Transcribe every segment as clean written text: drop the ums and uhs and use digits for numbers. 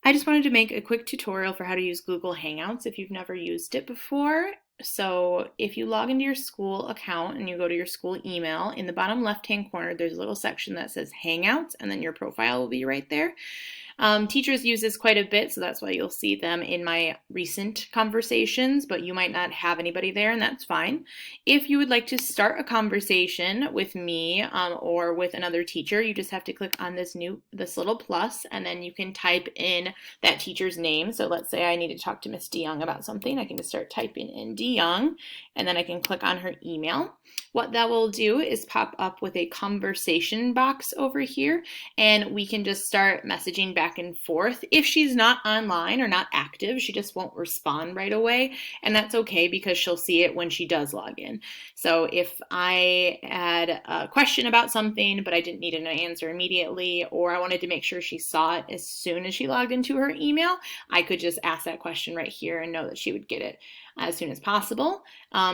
I just wanted to make a quick tutorial for how to use Google Hangouts if you've never used it before. So if you log into your school account and you go to your school email, in the bottom left-hand corner, there's a little section that says Hangouts, and then your profile will be right there. Teachers use this quite a bit, so that's why you'll see them in my recent conversations, but you might not have anybody there, and that's fine. If you would like to start a conversation with me or with another teacher, you just have to click on this little plus, and then you can type in that teacher's name. So let's say I need to talk to Miss DeYoung about something. I can just start typing in DeYoung, and then I can click on her email. What that will do is pop up with a conversation box over here, and we can just start messaging back and forth. If she's not online or not active, she just won't respond right away, and that's okay because she'll see it when she does log in. So if I had a question about something, but I didn't need an answer immediately, or I wanted to make sure she saw it as soon as she logged into her email, I could just ask that question right here and know that she would get it as soon as possible.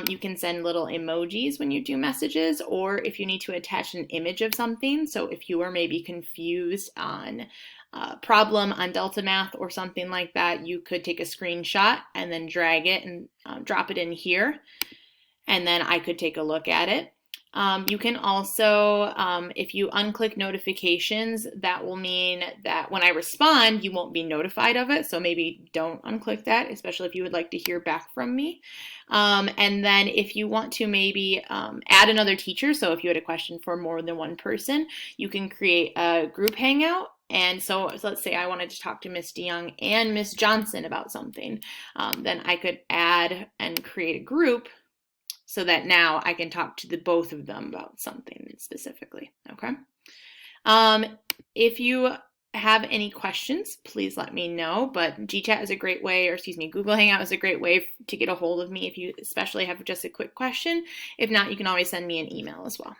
You can send little emojis when you do messages, or if you need to attach an image of something. So if you are maybe confused on problem on Delta Math or something like that, you could take a screenshot and then drag it and drop it in here, and then I could take a look at it. You can also, if you unclick notifications, that will mean that when I respond, you won't be notified of it. So maybe don't unclick that, especially if you would like to hear back from me. And then if you want to maybe add another teacher, so if you had a question for more than one person, you can create a group hangout. And so let's say I wanted to talk to Miss DeYoung and Miss Johnson about something. Then I could add and create a group so that now I can talk to the both of them about something specifically, okay? If you have any questions, please let me know, but GChat is a great way, or excuse me, Google Hangout is a great way to get a hold of me if you especially have just a quick question. If not, you can always send me an email as well.